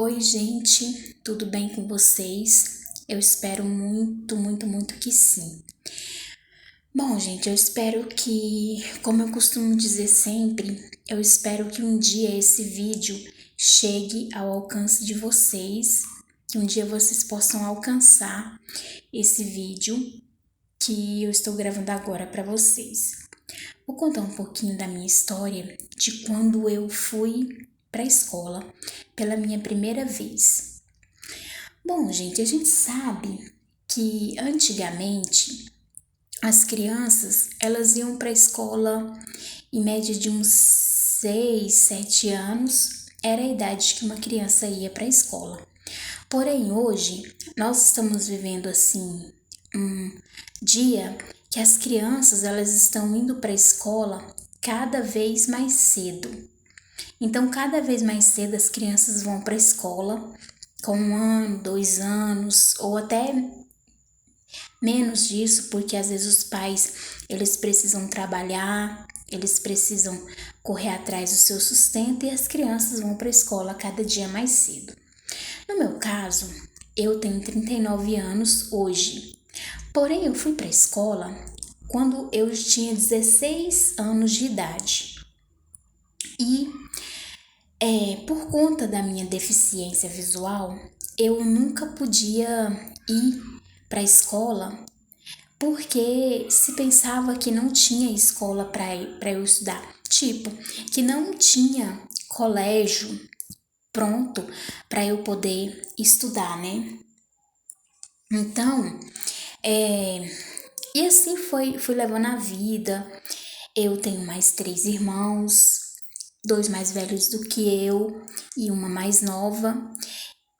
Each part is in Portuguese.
Oi, gente, tudo bem com vocês? Eu espero muito, muito, muito que sim. Bom, gente, eu espero que, como eu costumo dizer sempre, eu espero que um dia esse vídeo chegue ao alcance de vocês, que um dia vocês possam alcançar esse vídeo que eu estou gravando agora para vocês. Vou contar um pouquinho da minha história de quando eu fui para a escola pela minha primeira vez. Bom, gente, a gente sabe que antigamente as crianças elas iam para a escola em média de uns 6, 7 anos, era a idade que uma criança ia para a escola. Porém, hoje nós estamos vivendo assim um dia que as crianças elas estão indo para a escola cada vez mais cedo. Então, cada vez mais cedo as crianças vão para a escola com 1 ano, 2 anos ou até menos disso, porque às vezes os pais eles precisam trabalhar, eles precisam correr atrás do seu sustento e as crianças vão para a escola cada dia mais cedo. No meu caso, eu tenho 39 anos hoje, porém eu fui para a escola quando eu tinha 16 anos de idade. E por conta da minha deficiência visual, eu nunca podia ir para a escola porque se pensava que não tinha escola para eu estudar. Tipo, que não tinha colégio pronto para eu poder estudar, né? Então, e assim fui levando a vida. Eu tenho mais 3 irmãos, 2 mais velhos do que eu e uma mais nova.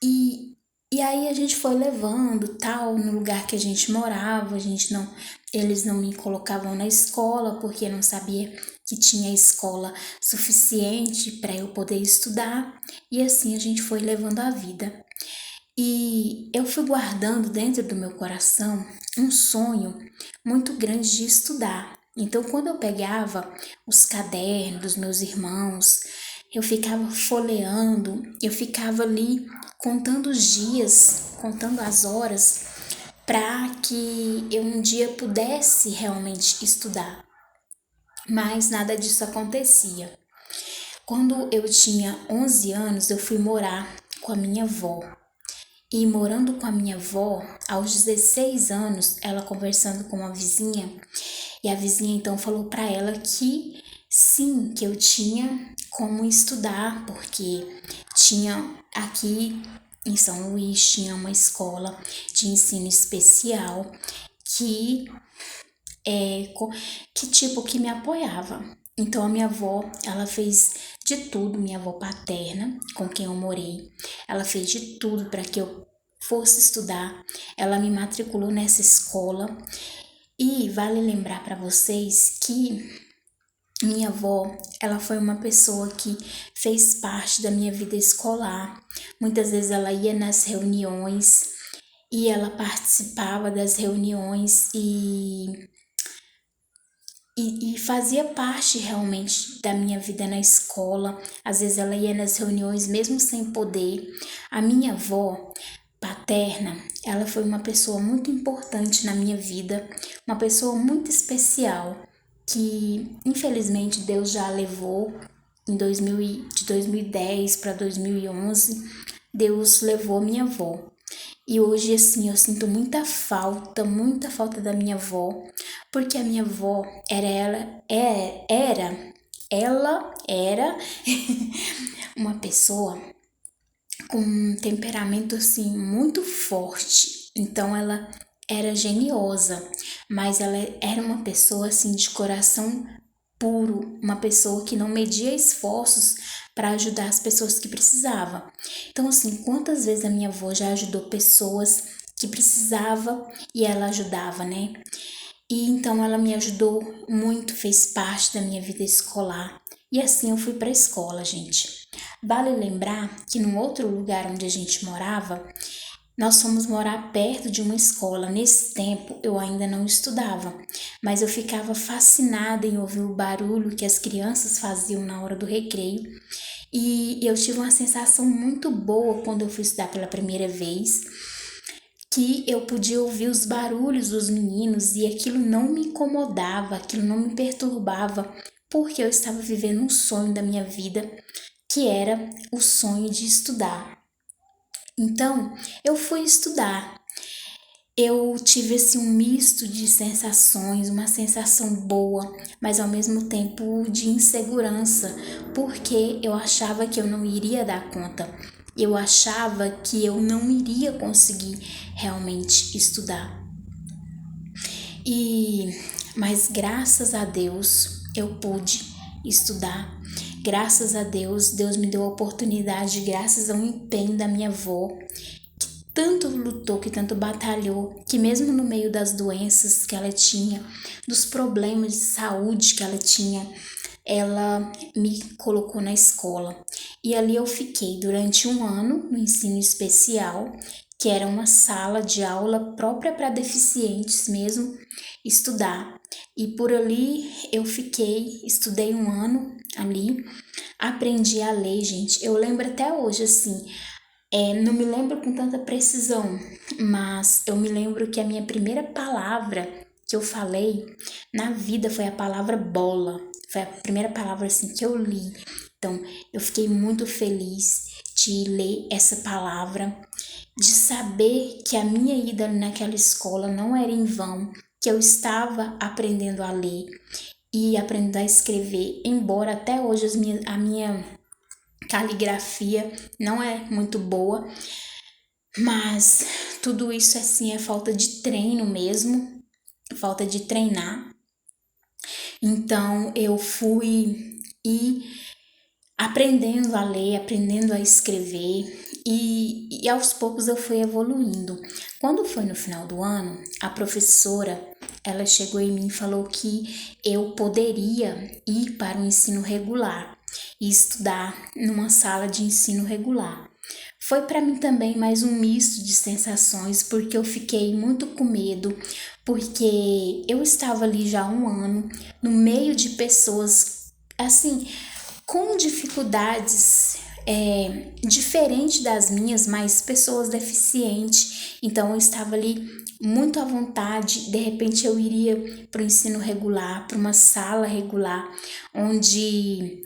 E, e aí a gente foi levando tal, no lugar que a gente morava, eles não me colocavam na escola porque não sabia que tinha escola suficiente para eu poder estudar. E assim a gente foi levando a vida. E eu fui guardando dentro do meu coração um sonho muito grande de estudar. Então, quando eu pegava os cadernos dos meus irmãos, eu ficava folheando, eu ficava ali contando os dias, contando as horas, para que eu um dia pudesse realmente estudar. Mas nada disso acontecia. Quando eu tinha 11 anos, eu fui morar com a minha avó. E morando com a minha avó, aos 16 anos, ela conversando com uma vizinha, e a vizinha então falou para ela que sim, que eu tinha como estudar, porque tinha aqui em São Luís tinha uma escola de ensino especial que que me apoiava. Então a minha avó, ela fez de tudo, minha avó paterna, com quem eu morei, ela fez de tudo para que eu fosse estudar. Ela me matriculou nessa escola e vale lembrar para vocês que minha avó, ela foi uma pessoa que fez parte da minha vida escolar. Muitas vezes ela ia nas reuniões e ela participava das reuniões e fazia parte realmente da minha vida na escola. Às vezes ela ia nas reuniões mesmo sem poder. A minha avó paterna, ela foi uma pessoa muito importante na minha vida, uma pessoa muito especial que infelizmente Deus já a levou de 2010 para 2011. Deus levou minha avó. E hoje, assim, eu sinto muita falta da minha avó, porque a minha avó ela era uma pessoa com um temperamento, assim, muito forte. Então, ela era geniosa, mas ela era uma pessoa, assim, de coração puro, uma pessoa que não media esforços para ajudar as pessoas que precisavam. Então, assim, quantas vezes a minha avó já ajudou pessoas que precisava e ela ajudava, né? E então ela me ajudou muito, fez parte da minha vida escolar. E assim eu fui para a escola, gente. Vale lembrar que num outro lugar onde a gente morava, nós fomos morar perto de uma escola. Nesse tempo eu ainda não estudava, mas eu ficava fascinada em ouvir o barulho que as crianças faziam na hora do recreio. E eu tive uma sensação muito boa quando eu fui estudar pela primeira vez, que eu podia ouvir os barulhos dos meninos e aquilo não me incomodava, aquilo não me perturbava, porque eu estava vivendo um sonho da minha vida, que era o sonho de estudar. Então, eu fui estudar. Eu tive assim um misto de sensações, uma sensação boa, mas ao mesmo tempo de insegurança, porque eu achava que eu não iria dar conta. Eu achava que eu não iria conseguir realmente estudar. Mas graças a Deus eu pude estudar. Graças a Deus, Deus me deu a oportunidade, graças ao empenho da minha avó, tanto lutou, que tanto batalhou, que mesmo no meio das doenças que ela tinha, dos problemas de saúde que ela tinha, ela me colocou na escola. E ali eu fiquei durante um ano no ensino especial, que era uma sala de aula própria para deficientes mesmo, estudar. E por ali eu fiquei, estudei um ano ali, aprendi a ler, gente. Eu lembro até hoje, assim, não me lembro com tanta precisão, mas eu me lembro que a minha primeira palavra que eu falei na vida foi a palavra bola. Foi a primeira palavra assim que eu li. Então, eu fiquei muito feliz de ler essa palavra, de saber que a minha ida naquela escola não era em vão, que eu estava aprendendo a ler e aprendendo a escrever, embora até hoje a minha caligrafia não é muito boa, mas tudo isso assim é falta de treino mesmo, falta de treinar. Então eu fui aprendendo a ler, aprendendo a escrever e aos poucos eu fui evoluindo. Quando foi no final do ano, a professora, ela chegou em mim e falou que eu poderia ir para o ensino regular e estudar numa sala de ensino regular. Foi para mim também mais um misto de sensações, porque eu fiquei muito com medo, porque eu estava ali já há um ano, no meio de pessoas, assim, com dificuldades diferentes das minhas, mas pessoas deficientes. Então eu estava ali muito à vontade. De repente eu iria para o ensino regular, para uma sala regular, onde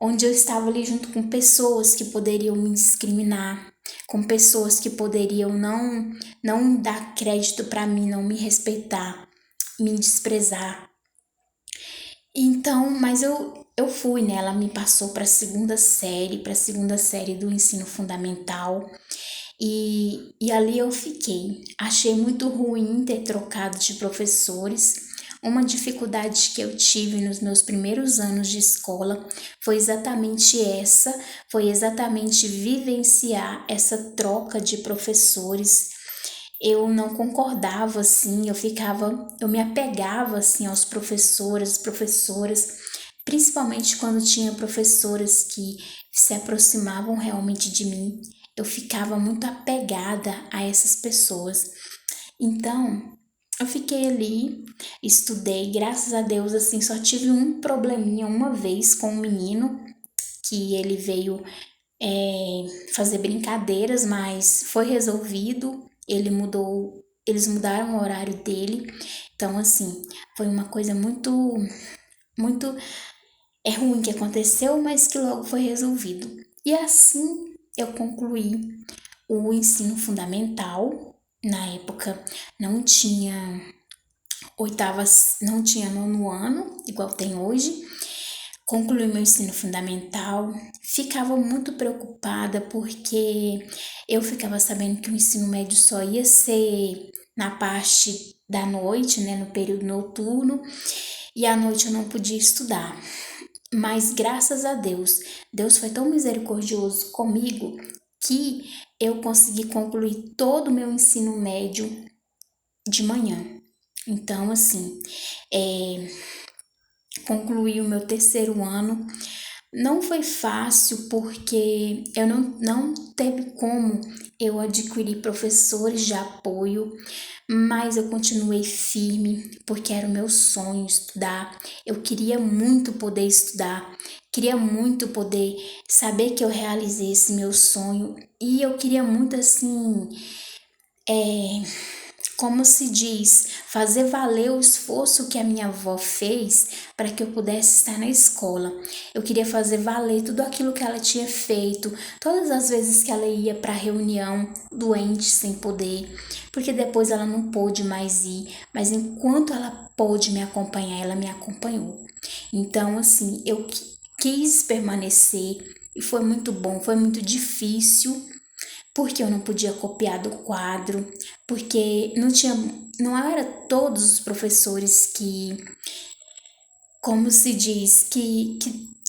eu estava ali junto com pessoas que poderiam me discriminar, com pessoas que poderiam não dar crédito para mim, não me respeitar, me desprezar. Então, mas eu fui, né? Ela me passou para a segunda série do ensino fundamental. E ali eu fiquei. Achei muito ruim ter trocado de professores. Uma dificuldade que eu tive nos meus primeiros anos de escola foi exatamente essa, foi exatamente vivenciar essa troca de professores. Eu não concordava assim, eu me apegava assim aos professoras, principalmente quando tinha professoras que se aproximavam realmente de mim. Eu ficava muito apegada a essas pessoas. Então, eu fiquei ali, estudei, graças a Deus, assim, só tive um probleminha uma vez com um menino que ele veio fazer brincadeiras, mas foi resolvido. Eles mudaram o horário dele. Então, assim, foi uma coisa muito ruim que aconteceu, mas que logo foi resolvido. E assim eu concluí o ensino fundamental. Na época não tinha não tinha nono ano, igual tem hoje. Concluí meu ensino fundamental, ficava muito preocupada porque eu ficava sabendo que o ensino médio só ia ser na parte da noite, né, no período noturno, e à noite eu não podia estudar. Mas graças a Deus, Deus foi tão misericordioso comigo que eu consegui concluir todo o meu ensino médio de manhã. Então, assim, concluí o meu terceiro ano. Não foi fácil porque eu não teve como eu adquirir professores de apoio, mas eu continuei firme porque era o meu sonho estudar. Eu queria muito poder estudar, queria muito poder saber que eu realizei esse meu sonho e eu queria muito assim, como se diz, fazer valer o esforço que a minha avó fez para que eu pudesse estar na escola. Eu queria fazer valer tudo aquilo que ela tinha feito, todas as vezes que ela ia para reunião doente sem poder, porque depois ela não pôde mais ir, mas enquanto ela pôde me acompanhar, ela me acompanhou. Então, assim, eu quis permanecer e foi muito bom, foi muito difícil porque eu não podia copiar do quadro, porque não era todos os professores que, como se diz, que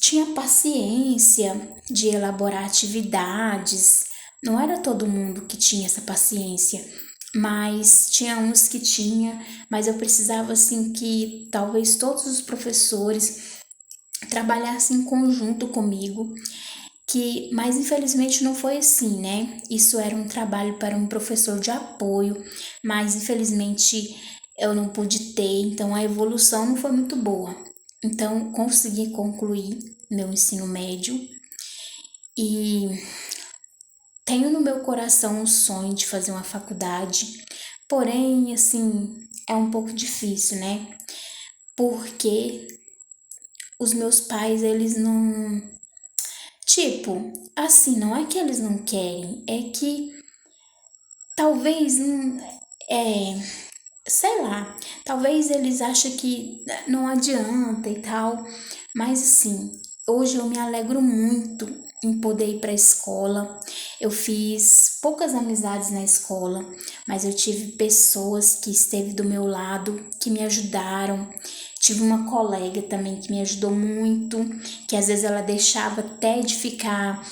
tinha paciência de elaborar atividades. Não era todo mundo que tinha essa paciência, mas tinha uns que tinha, mas eu precisava assim que talvez todos os professores trabalhassem em conjunto comigo mas infelizmente não foi assim, né? Isso era um trabalho para um professor de apoio, mas infelizmente eu não pude ter, então a evolução não foi muito boa. Então consegui concluir meu ensino médio e tenho no meu coração o sonho de fazer uma faculdade, porém, assim, é um pouco difícil, né? Porque os meus pais, eles não. Tipo, assim, não é que eles não querem, é que talvez, sei lá, talvez eles achem que não adianta e tal, mas assim, hoje eu me alegro muito em poder ir para a escola. Eu fiz poucas amizades na escola, mas eu tive pessoas que esteve do meu lado, que me ajudaram. Tive uma colega também que me ajudou muito, que às vezes ela deixava até de ficar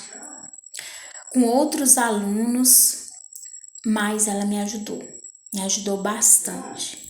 com outros alunos, mas ela me ajudou bastante.